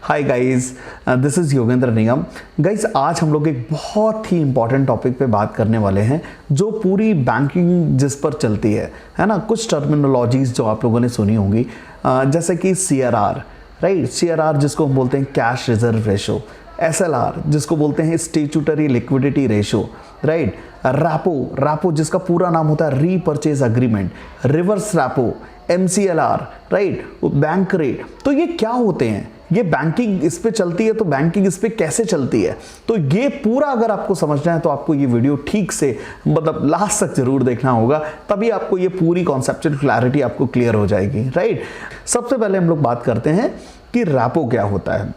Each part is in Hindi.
Hi guys, this is Yogendra Nigam. Guys, आज हम लोग एक बहुत ही इंपॉर्टेंट टॉपिक पे बात करने वाले हैं जो पूरी बैंकिंग जिस पर चलती है ना। कुछ टर्मिनोलॉजीज जो आप लोगों ने सुनी होंगी, जैसे कि CRR, राइट। CRR जिसको हम बोलते हैं कैश रिजर्व रेशो, SLR जिसको बोलते हैं statutory liquidity ratio, right. Rapport जिसका पूरा नाम होता है repurchase agreement, reverse rapport, MCLR, right, bank rate. तो ये क्या होते हैं? ये बैंकिंग इस पे चलती है, तो बैंकिंग इस पे कैसे चलती है? तो ये पूरा अगर आपको समझना है तो आपको ये वीडियो ठीक से मतलब लास्ट तक जरूर देखना होगा, तभी आपको ये पूरी कॉन्सेप्चुअल क्लैरिटी आपको क्लियर हो जाएगी, राइट। सबसे पहले हम लोग बात करते हैं कि रैपो क्या होता है।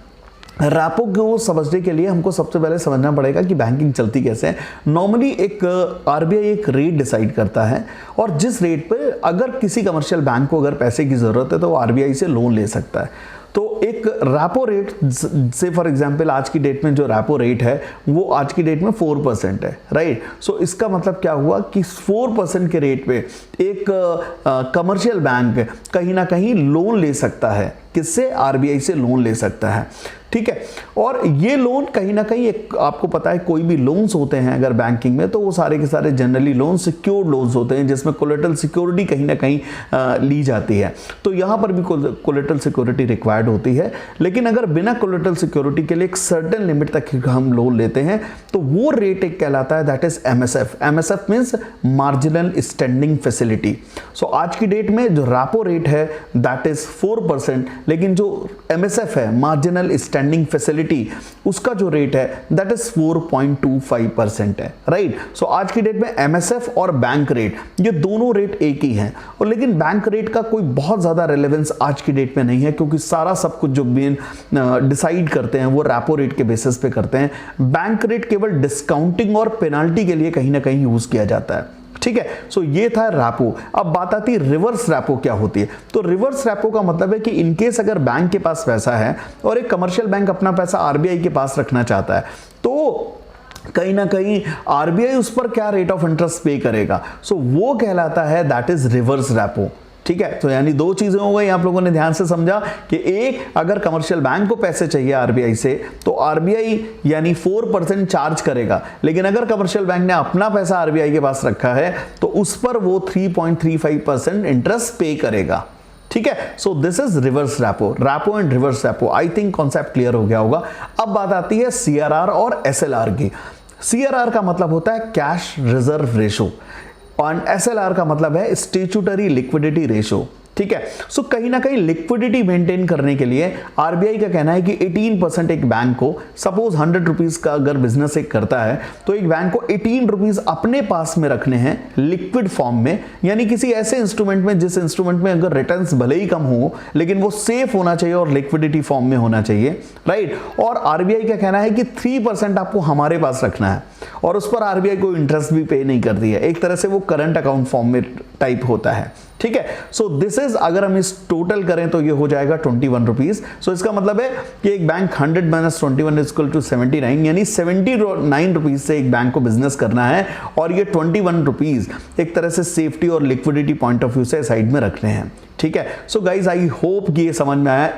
रैपो को समझने के लिए हमको सबसे पहले समझना पड़ेगा कि बैंकिंग चलती कैसे है। नॉर्मली एक RBI एक रेट डिसाइड करता है, और जिस रेट पे अगर किसी कमर्शियल बैंक को अगर पैसे की ज़रूरत है तो वो RBI से लोन ले सकता है। तो एक रैपो रेट से फॉर एग्जांपल आज की डेट में जो रैपो रेट है वो आज की डेट में 4% है, राइट। सो इसका मतलब क्या हुआ कि 4% के रेट पे एक कमर्शियल बैंक कहीं ना कहीं लोन ले सकता है। किससे? RBI से लोन ले सकता है, ठीक है। और ये लोन कहीं ना कहीं एक आपको पता है कोई भी लोन्स होते हैं अगर बैंकिंग में, तो वो सारे के सारे जनरली लोन सिक्योर्ड लोन्स होते हैं जिसमें कोलेटरल सिक्योरिटी कहीं ना कहीं ली जाती है। तो यहाँ पर भी कोलेटरल सिक्योरिटी रिक्वायर्ड होती है, लेकिन अगर बिना कोलेटरल सिक्योरिटी के लिए एक सर्टेन लिमिट तक हम लोन लेते हैं तो वो रेट एक कहलाता है, that is MSF। MSF means marginal standing facility. So आज की डेट में जो रैपो रेट है दैट इज 4%, लेकिन जो MSF है मार्जिनल स्टैंडिंग फैसिलिटी, उसका जो रेट है दैट इज 4.25% है, राइट। सो आज की डेट में MSF और बैंक रेट ये दोनों रेट एक ही हैं, और लेकिन बैंक रेट का कोई बहुत ज्यादा रेलेवेंस आज की डेट में नहीं है, क्योंकि सारा सब कुछ जो मेन डिसाइड करते हैं वो रैपो रेट के बेसिस पे करते हैं। बैंक रेट केवल डिस्काउंटिंग और पेनाल्टी के लिए कहीं ना कहीं यूज किया जाता है, ठीक है। सो ये था रैपो। अब बात आती है रिवर्स रैपो क्या होती है। तो रिवर्स रैपो का मतलब है कि इनकेस अगर बैंक के पास पैसा है और एक कमर्शियल बैंक अपना पैसा RBI के पास रखना चाहता है, तो कहीं ना कहीं RBI उस पर क्या रेट ऑफ इंटरेस्ट पे करेगा, सो वो कहलाता है दैट इज रिवर्स रैपो, ठीक है। तो यानी दो चीजें हो गई, आप लोगों ने ध्यान से समझा कि एक, अगर कमर्शियल बैंक को पैसे चाहिए RBI से तो RBI यानी 4% चार्ज करेगा, लेकिन अगर कमर्शियल बैंक ने अपना पैसा RBI के पास रखा है तो उस पर वो 3.35% इंटरेस्ट पे करेगा, ठीक है। So this is reverse rapport and reverse rapport. I think concept clear हो गया होगा। अब बात आती है CRR और SLR की। CRR का मतलब होता है कैश रिजर्व रेशो, और SLR का मतलब है स्टैट्यूटरी लिक्विडिटी रेशो, ठीक है। सो कहीं ना कहीं लिक्विडिटी मेंटेन करने के लिए RBI का कहना है कि 18% एक बैंक को, सपोज 100 रुपीज का अगर बिजनेस एक करता है तो एक बैंक को 18 रुपीज अपने पास में रखने हैं लिक्विड फॉर्म में, यानी किसी ऐसे इंस्ट्रूमेंट में जिस इंस्ट्रूमेंट में अगर रिटर्न्स भले ही कम हो लेकिन वो सेफ होना चाहिए और लिक्विडिटी फॉर्म में होना चाहिए, राइट। और RBI का कहना है कि 3% आपको हमारे पास रखना है, और उस पर RBI को इंटरेस्ट भी पे नहीं करती है। एक तरह से वो करंट अकाउंट फॉर्म में टाइप होता है, ठीक है। सो दिस इज, अगर हम इस टोटल करें तो ये हो जाएगा 21 रुपीज। सो इसका मतलब है कि एक बैंक 100 - 21 इज इक्वल टू 79, यानी 79 रुपीज से एक बैंक को बिजनेस करना है, और ये 21 रुपीज एक तरह से सेफ्टी और लिक्विडिटी पॉइंट ऑफ व्यू से साइड में रखने हैं, ठीक है। सो गाइज, आई होप कि ये समझ में आया।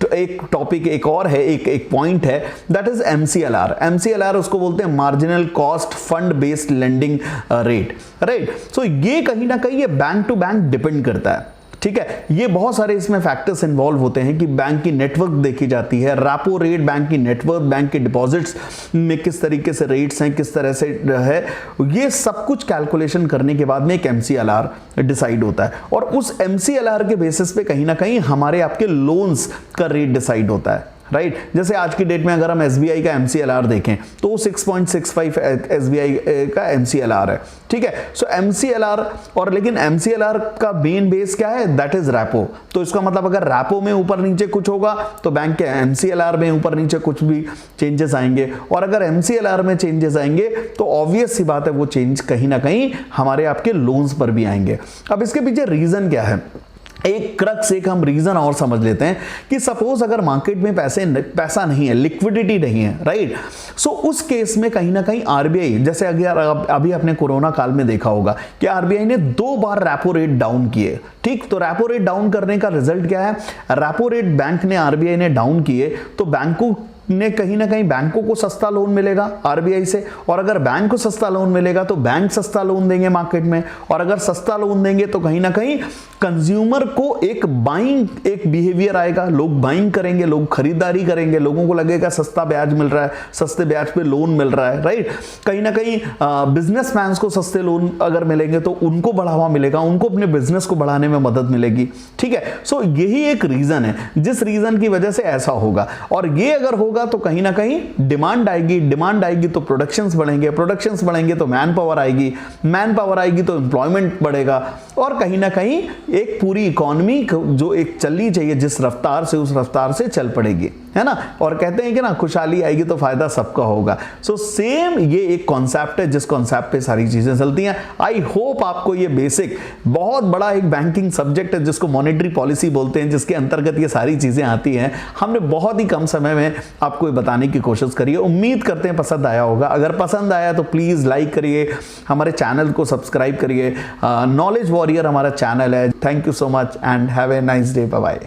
एक टॉपिक एक और है, एक पॉइंट है, दैट इज MCLR। MCLR उसको बोलते हैं marginal cost fund based lending rate, right. So ये कहीं ना कहीं ये बैंक टू बैंक डिपेंड करता है, ठीक है। ये बहुत सारे इसमें फैक्टर्स इन्वॉल्व होते हैं कि बैंक की नेटवर्क देखी जाती है, रैपो रेट, बैंक की नेटवर्क, बैंक के डिपॉजिट्स में किस तरीके से रेट्स हैं, किस तरह से है, ये सब कुछ कैलकुलेशन करने के बाद में एक MCLR डिसाइड होता है, और उस MCLR के बेसिस पे कहीं ना कहीं हमारे आपके लोन्स का रेट डिसाइड होता है, राइट। जैसे आज की डेट में अगर हम SBI का MCLR देखें तो 6.65 SBI का MCLR है, ठीक है। सो MCLR, और लेकिन MCLR का मेन बेस क्या है, दैट इज रैपो। तो इसका मतलब अगर रैपो में ऊपर नीचे कुछ होगा तो बैंक के MCLR में ऊपर नीचे कुछ भी चेंजेस आएंगे, और अगर MCLR में चेंजेस आएंगे तो ऑब्वियस सी बात है वो चेंज कहीं ना कहीं हमारे आपके लोन्स पर भी आएंगे। अब इसके पीछे रीजन क्या है? एक क्रक्स, एक हम रीजन और समझ लेते हैं कि सपोज अगर मार्केट में पैसा नहीं है, लिक्विडिटी नहीं है, राइट। सो उस केस में कहीं ना कहीं आरबीआई, जैसे अगर अभी आपने कोरोना काल में देखा होगा कि आरबीआई ने 2 बार रेपो रेट डाउन किए, ठीक। तो रेपो रेट डाउन करने का रिजल्ट क्या है, रेपो रेट बैंक ने, आरबीआई ने डाउन किए तो बैंकों ने कहीं ना कहीं, बैंकों को सस्ता लोन मिलेगा आरबीआई से, और अगर बैंक को सस्ता लोन मिलेगा तो बैंक सस्ता लोन देंगे मार्केट में, और अगर सस्ता लोन देंगे तो कहीं ना कहीं कंज्यूमर को एक बाइंग, एक बिहेवियर आएगा, लोग बाइंग करेंगे, लोग खरीदारी करेंगे, लोगों को लगेगा सस्ता ब्याज मिल रहा है, सस्ते ब्याज पे लोन मिल रहा है, राइट। कहीं ना कहीं बिजनेसमैन को सस्ते लोन अगर मिलेंगे तो उनको बढ़ावा मिलेगा, उनको अपने बिजनेस को बढ़ाने में मदद मिलेगी, ठीक है। सो यही एक रीजन है जिस रीजन की वजह से ऐसा होगा, और ये अगर होगा तो कहीं ना कहीं डिमांड आएगी, डिमांड आएगी तो प्रोडक्शंस बढ़ेंगे, प्रोडक्शंस बढ़ेंगे तो मैन पावर आएगी, मैन पावर आएगी तो एम्प्लॉयमेंट बढ़ेगा, और कहीं ना कहीं एक पूरी इकोनॉमी जो एक चलनी चाहिए जिस रफ्तार से, उस रफ्तार से चल पड़ेगी, है ना। और कहते हैं कि ना खुशहाली आएगी तो फायदा सबका होगा। सो सेम ये एक कॉन्सेप्ट है जिस कॉन्सेप्ट पे सारी चीजें चलती हैं। आई होप आपको ये बेसिक, बहुत बड़ा एक बैंकिंग सब्जेक्ट है जिसको मॉनेटरी पॉलिसी बोलते हैं, जिसके अंतर्गत ये सारी चीजें आती हैं, हमने बहुत ही कम समय में आपको बताने की कोशिश करी है। उम्मीद करते हैं पसंद आया होगा। अगर पसंद आया तो प्लीज लाइक करिए, हमारे चैनल को सब्सक्राइब करिए। नॉलेज वॉरियर हमारा चैनल है। Thank you so much and have a nice day. Bye bye.